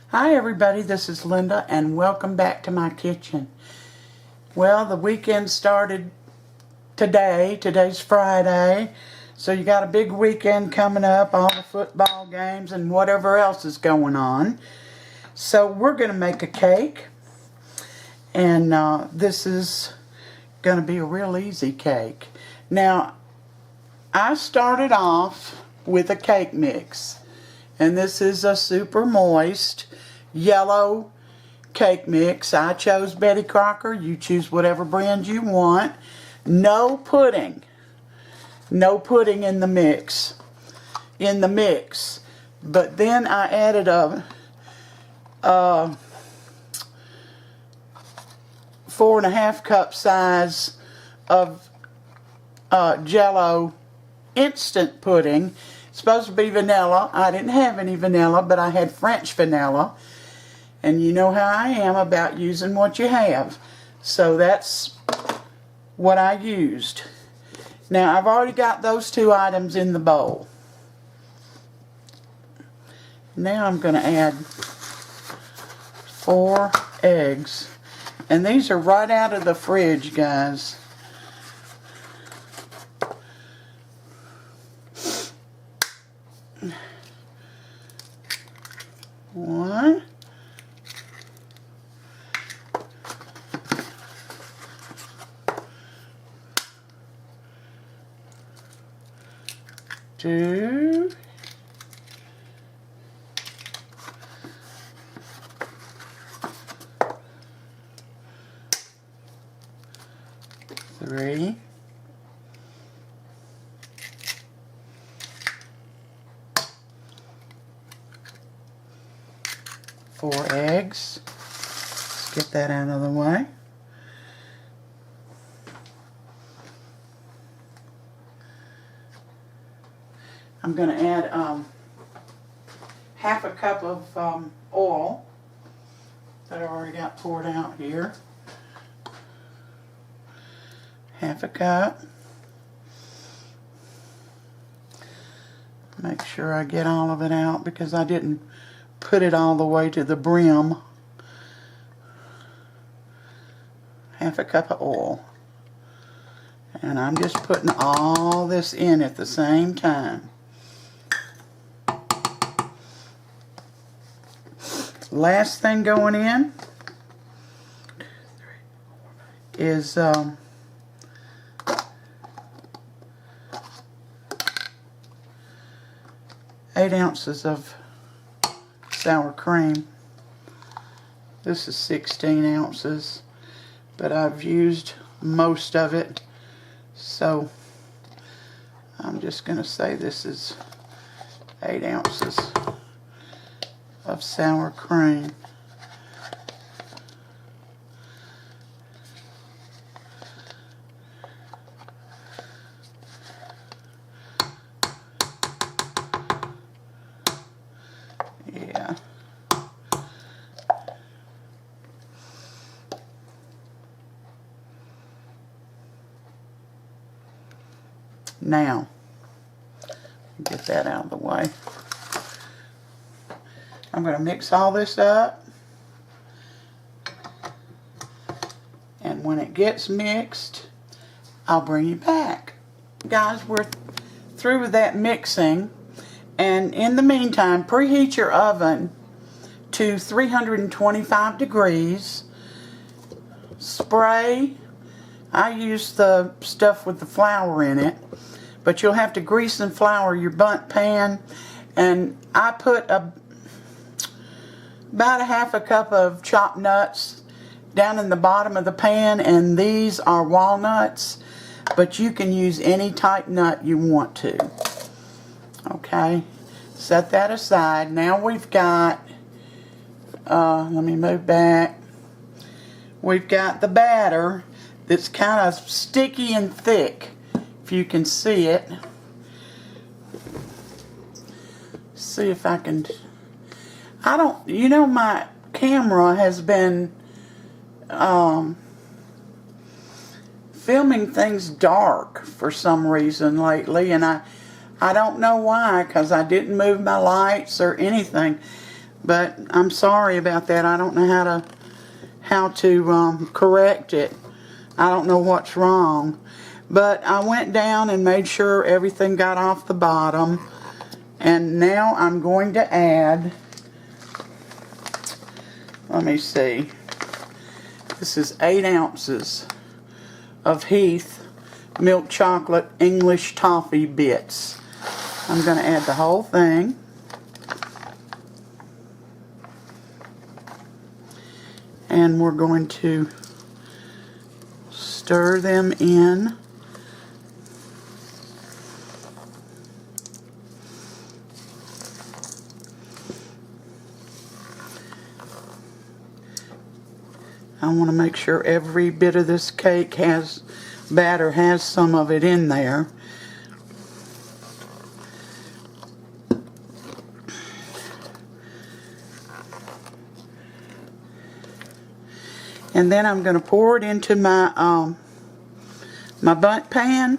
Hi everybody, this is Linda and welcome back to my kitchen. Well, the weekend started today. Today's Friday, so you got a big weekend coming up, all the football games and whatever else is going on. So we're going to make a cake, and this is going to be a real easy cake. Now, I started off with a cake mix, and this is a super moist yellow cake mix. I chose Betty Crocker. You choose whatever brand you want. No pudding. No pudding in the mix. But then I added a 4.5 cup size of Jello instant pudding. It's supposed to be vanilla. I didn't have any vanilla, but I had French vanilla. And you know how I am about using what you have. So that's what I used. Now I've already got those two items in the bowl. Now I'm going to add 4 eggs. And these are right out of the fridge, guys. One. 2. 3. 4 eggs. Let's get that out of the way. I'm going to add 1/2 cup of oil that I already got poured out here. 1/2 cup. Make sure I get all of it out because I didn't put it all the way to the brim. 1/2 cup of oil. And I'm just putting all this in at the same time. Last thing going in is 8 ounces of sour cream. This is 16 ounces, but I've used most of it, so I'm just going to say this is 8 ounces of sour cream. Yeah. Now, get that out of the way. I'm going to mix all this up, and when it gets mixed, I'll bring you back. Guys, we're through with that mixing, and in the meantime, preheat your oven to 325 degrees. Spray. I use the stuff with the flour in it, but you'll have to grease and flour your bundt pan, and I put about 1/2 cup of chopped nuts down in the bottom of the pan, and these are walnuts, but you can use any type nut you want to. Okay, set that aside. Now we've got, let me move back. We've got the batter that's kind of sticky and thick, if you can see it. See if I can. You know, my camera has been filming things dark for some reason lately, and I don't know why, because I didn't move my lights or anything. But I'm sorry about that. I don't know how to correct it. I don't know what's wrong. But I went down and made sure everything got off the bottom. And now I'm going to add, let me see, this is 8 ounces of Heath milk chocolate English toffee bits. I'm going to add the whole thing. And we're going to stir them in. I want to make sure every bit of this cake batter has some of it in there. And then I'm going to pour it into my my bundt pan,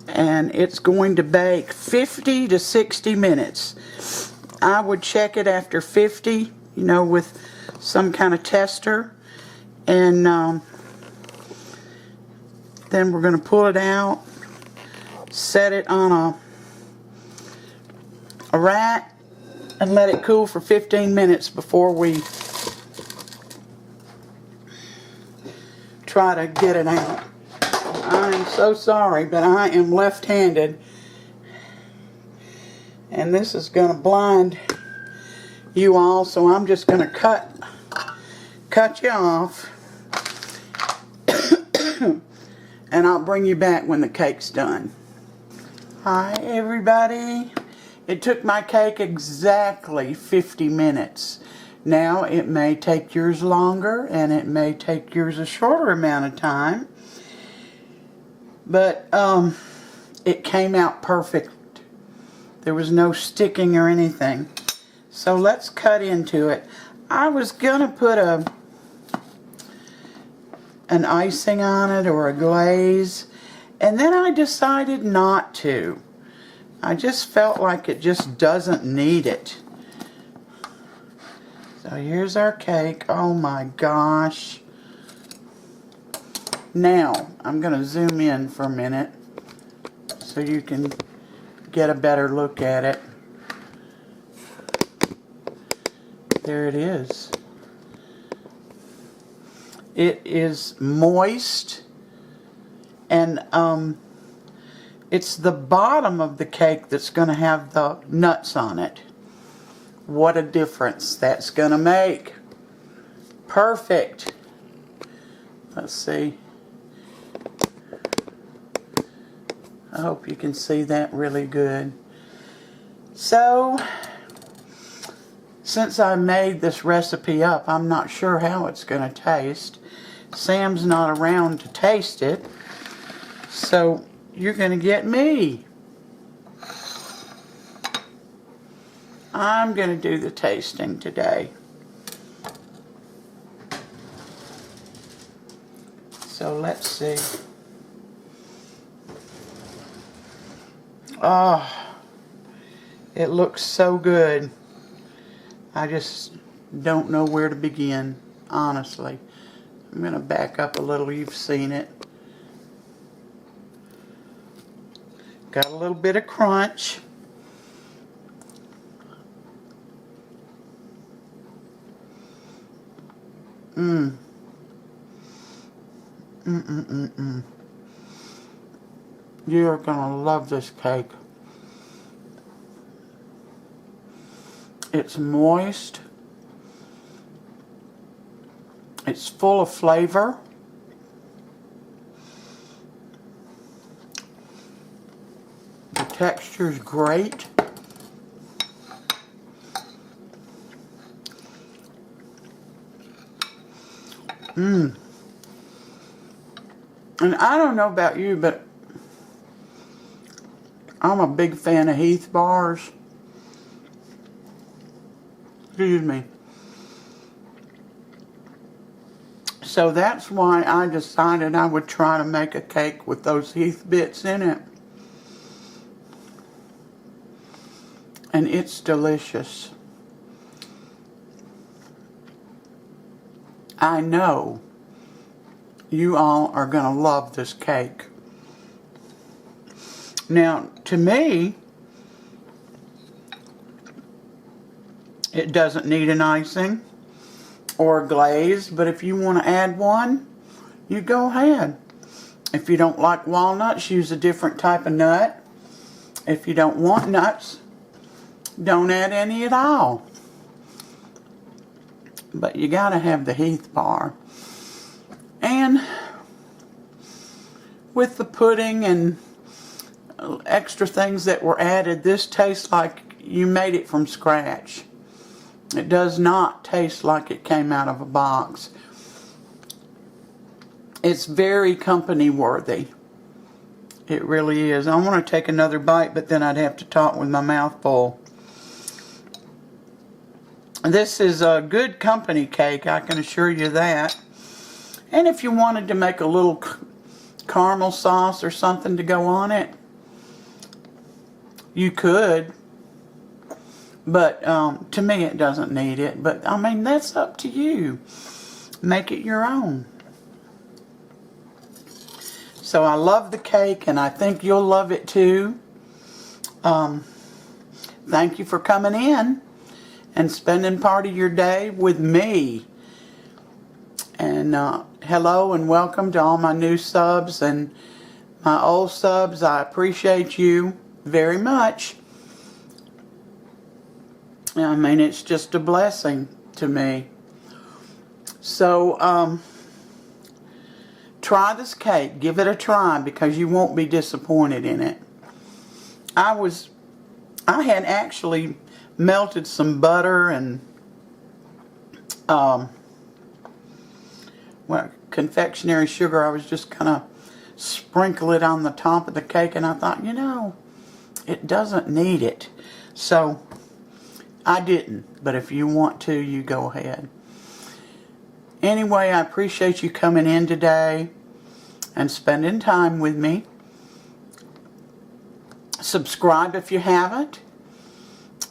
and it's going to bake 50 to 60 minutes. I would check it after 50, you know, with some kind of tester, and then we're going to pull it out, set it on a rack, and let it cool for 15 minutes before we try to get it out. I am so sorry, but I am left-handed, and this is going to blind you all, so I'm just going to cut you off, and I'll bring you back when the cake's done. Hi everybody. It took my cake exactly 50 minutes. Now it may take yours longer, and it may take yours a shorter amount of time, but it came out perfect. There was no sticking or anything. So let's cut into it. I was gonna put an icing on it or a glaze, and then I decided not to. I just felt like it just doesn't need it. So here's our cake. Oh my gosh. Now, I'm going to zoom in for a minute so you can get a better look at it. There it is. It is moist, and it's the bottom of the cake that's going to have the nuts on it. What a difference that's going to make. Perfect. Let's see. I hope you can see that really good. So, since I made this recipe up, I'm not sure how it's going to taste. Sam's not around to taste it, so you're going to get me. I'm going to do the tasting today. So let's see. Oh, it looks so good. I just don't know where to begin, honestly. I'm going to back up a little. You've seen it. Got a little bit of crunch. You're gonna love this cake. It's moist. It's full of flavor. The texture's great. And I don't know about you, but I'm a big fan of Heath Bars. Excuse me. So that's why I decided I would try to make a cake with those Heath bits in it. And it's delicious. I know you all are going to love this cake. Now, to me, it doesn't need an icing or a glaze, but if you want to add one, you go ahead. If you don't like walnuts, use a different type of nut. If you don't want nuts, don't add any at all. But you gotta have the Heath Bar. And with the pudding and extra things that were added, this tastes like you made it from scratch. It does not taste like it came out of a box. It's very company worthy. It really is. I want to take another bite, but then I'd have to talk with my mouth full. This is a good company cake, I can assure you that. And if you wanted to make a little caramel sauce or something to go on it, you could. But to me, it doesn't need it. But I mean, that's up to you. Make it your own. So I love the cake, and I think you'll love it too. Thank you for coming in and spending part of your day with me. And hello and welcome to all my new subs and my old subs. I appreciate you very much. I mean, it's just a blessing to me. So, try this cake. Give it a try because you won't be disappointed in it. I had actually melted some butter and confectionery sugar. I was just gonna sprinkle it on the top of the cake, and I thought, you know, it doesn't need it. So I didn't, but if you want to, you go ahead. Anyway, I appreciate you coming in today and spending time with me. Subscribe if you haven't,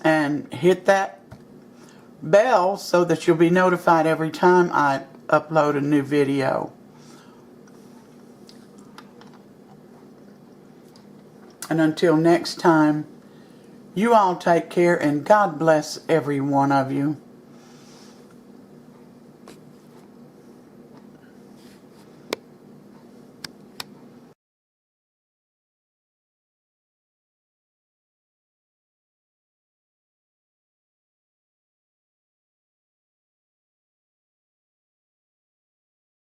and hit that bell so that you'll be notified every time I upload a new video. And until next time, you all take care, and God bless every one of you.